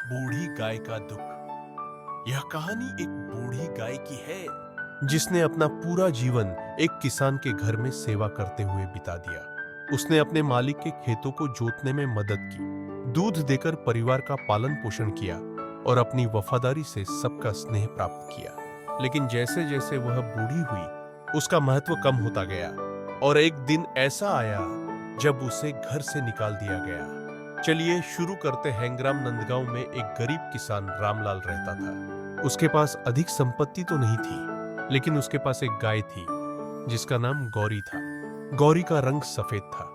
बूढ़ी गाय का दुख। यह कहानी एक बूढ़ी गाय की है जिसने अपना पूरा जीवन एक किसान के घर में सेवा करते हुए बिता दिया। उसने अपने मालिक के खेतों को जोतने में मदद की, दूध देकर परिवार का पालन पोषण किया और अपनी वफादारी से सबका स्नेह प्राप्त किया। लेकिन जैसे जैसे वह बूढ़ी हुई, उसका महत्व कम होता गया और एक दिन ऐसा आया जब उसे घर से निकाल दिया गया। चलिए शुरू करते हैं। ग्राम नंदगांव में एक गरीब किसान रामलाल रहता था। उसके पास अधिक संपत्ति तो नहीं थी, लेकिन उसके पास एक गाय थी जिसका नाम गौरी था। गौरी का रंग सफेद था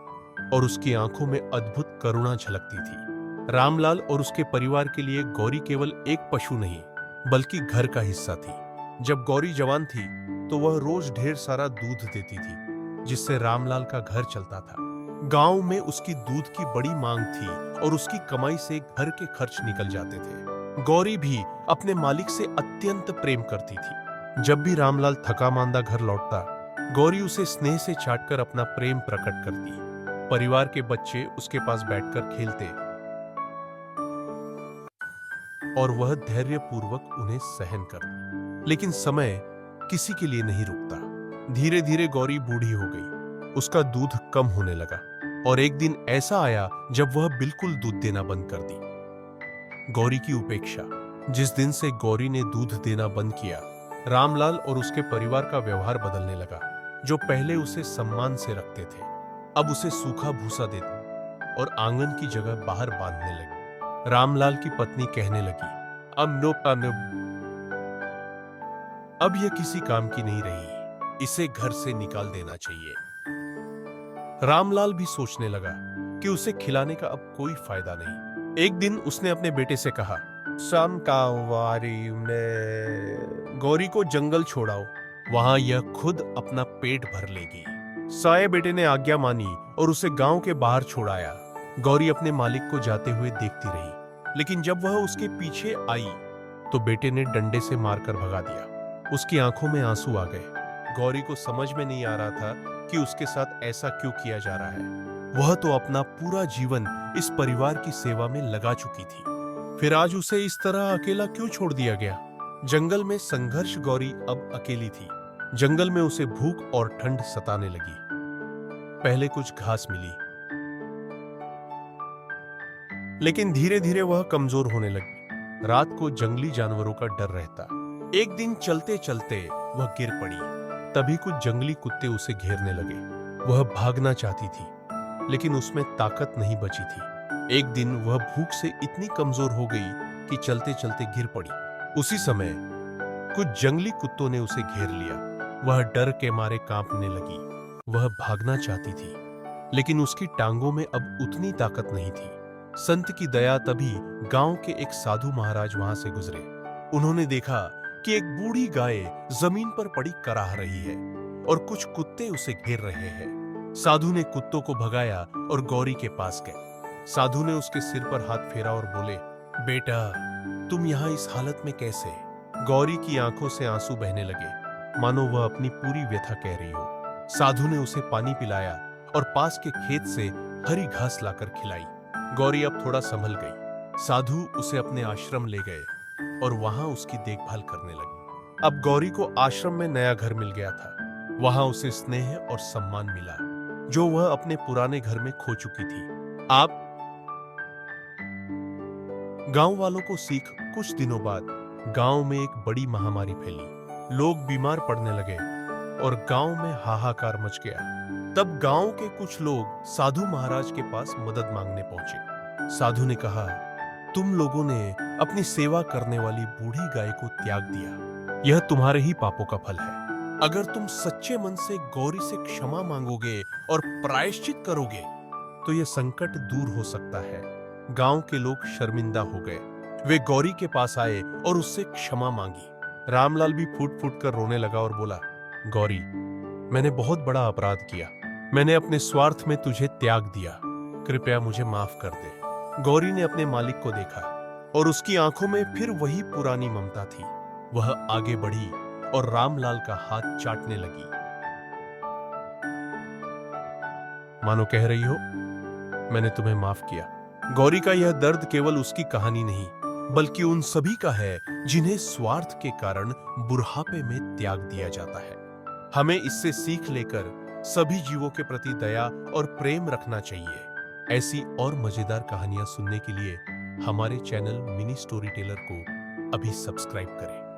और उसकी आंखों में अद्भुत करुणा झलकती थी। रामलाल और उसके परिवार के लिए गौरी केवल एक पशु नहीं, बल्कि घर का हिस्सा थी। जब गौरी जवान थी तो वह रोज ढेर सारा दूध देती थी, जिससे रामलाल का घर चलता था। गांव में उसकी दूध की बड़ी मांग थी और उसकी कमाई से घर के खर्च निकल जाते थे। गौरी भी अपने मालिक से अत्यंत प्रेम करती थी। जब भी रामलाल थका मांदा घर लौटता, गौरी उसे स्नेह से चाटकर अपना प्रेम प्रकट करती। परिवार के बच्चे उसके पास बैठकर खेलते और वह धैर्यपूर्वक उन्हें सहन करती। लेकिन समय किसी के लिए नहीं रुकता। धीरे धीरे गौरी बूढ़ी हो गई, उसका दूध कम होने लगा और एक दिन ऐसा आया जब वह बिल्कुल दूध देना बंद कर दी। गौरी की उपेक्षा। जिस दिन से गौरी ने दूध देना बंद किया, रामलाल और उसके परिवार का व्यवहार बदलने लगा। जो पहले उसे सम्मान से रखते थे, अब उसे सूखा भूसा देते और आंगन की जगह बाहर बांधने लगे। रामलाल की पत्नी कहने लगी, अब यह किसी काम की नहीं रही, इसे घर से निकाल देना चाहिए। रामलाल भी सोचने लगा कि उसे खिलाने का अब कोई फायदा नहीं। एक दिन उसने अपने बेटे से कहा, शाम का वारी में गौरी को जंगल छोड़ाओ, वहां यह खुद अपना पेट भर लेगी। साये बेटे ने आज्ञा मानी और उसे गांव के बाहर छोड़ाया। गौरी अपने मालिक को जाते हुए देखती रही, लेकिन जब वह उसके पीछे आई तो बेटे ने डंडे से मारकर भगा दिया। उसकी आंखों में आंसू आ गए। गौरी को समझ में नहीं आ रहा था कि उसके साथ ऐसा क्यों किया जा रहा है। वह तो अपना पूरा जीवन इस परिवार की सेवा में लगा चुकी थी, फिर आज उसे इस तरह अकेला क्यों छोड़ दिया गया। जंगल में संघर्ष। गौरी अब अकेली थी। जंगल में उसे भूख और ठंड सताने लगी। पहले कुछ घास मिली, लेकिन धीरे धीरे वह कमजोर होने लगी। रात को जंगली जानवरों का डर रहता। एक दिन चलते चलते वह गिर पड़ी। तभी कुछ जंगली कुत्ते उसे घेरने लगे। वह भागना चाहती थी, लेकिन उसमें ताकत नहीं बची थी। एक दिन वह भूख से इतनी कमजोर हो गई कि चलते चलते गिर पड़ी। उसी समय कुछ जंगली कुत्तों ने उसे घेर लिया। वह डर के मारे कांपने लगी। वह भागना चाहती थी, लेकिन उसकी टांगों में अब उतनी ताकत नहीं थी। संत की दया। तभी गांव के एक साधु महाराज वहां से गुजरे। उन्होंने देखा कि एक बूढ़ी गाय जमीन पर पड़ी कराह रही है और कुछ कुत्ते उसे घेर रहे हैं। साधु ने कुत्तों को भगाया और गौरी के पास गए। साधु ने उसके सिर पर हाथ फेरा और बोले, बेटा, तुम यहाँ इस हालत में कैसे? गौरी की आंखों से आंसू बहने लगे, मानो वह अपनी पूरी व्यथा कह रही हो। साधु ने उसे पानी पिलाया और पास के खेत से हरी घास लाकर खिलाई। गौरी अब थोड़ा संभल गई। साधु उसे अपने आश्रम ले गए और वहां उसकी देखभाल करने लगे। अब गौरी को आश्रम में नया घर मिल गया था। वहां उसे स्नेह और सम्मान मिला, जो वह अपने पुराने घर में खो चुकी थी। आप गांव वालों को सीख। कुछ दिनों बाद गांव में एक बड़ी महामारी फैली। लोग बीमार पड़ने लगे और गांव में हाहाकार मच गया। तब गांव के कुछ लोग साधु महाराज के पास मदद मांगने पहुंचे। साधु ने कहा, तुम लोगों ने अपनी सेवा करने वाली बूढ़ी गाय को त्याग दिया। यह तुम्हारे ही पापों का फल है। अगर तुम सच्चे मन से गौरी से क्षमा मांगोगे और प्रायश्चित करोगे तो यह संकट दूर हो सकता है। गांव के लोग शर्मिंदा हो गए। वे गौरी के पास आए और उससे क्षमा मांगी। रामलाल भी फूट फूट कर रोने लगा और बोला, गौरी, मैंने बहुत बड़ा अपराध किया। मैंने अपने स्वार्थ में तुझे त्याग दिया। कृपया मुझे माफ कर दे। गौरी ने अपने मालिक को देखा और उसकी आंखों में फिर वही पुरानी ममता थी। वह आगे बढ़ी और रामलाल का हाथ चाटने लगी, मानो कह रही हो, मैंने तुम्हें माफ किया। गौरी का यह दर्द केवल उसकी कहानी नहीं, बल्कि उन सभी का है जिन्हें स्वार्थ के कारण बुढ़ापे में त्याग दिया जाता है। हमें इससे सीख लेकर सभी जीवों के प्रति दया और प्रेम रखना चाहिए। ऐसी और मजेदार कहानियां सुनने के लिए हमारे चैनल मिनी स्टोरी टेलर को अभी सब्सक्राइब करें।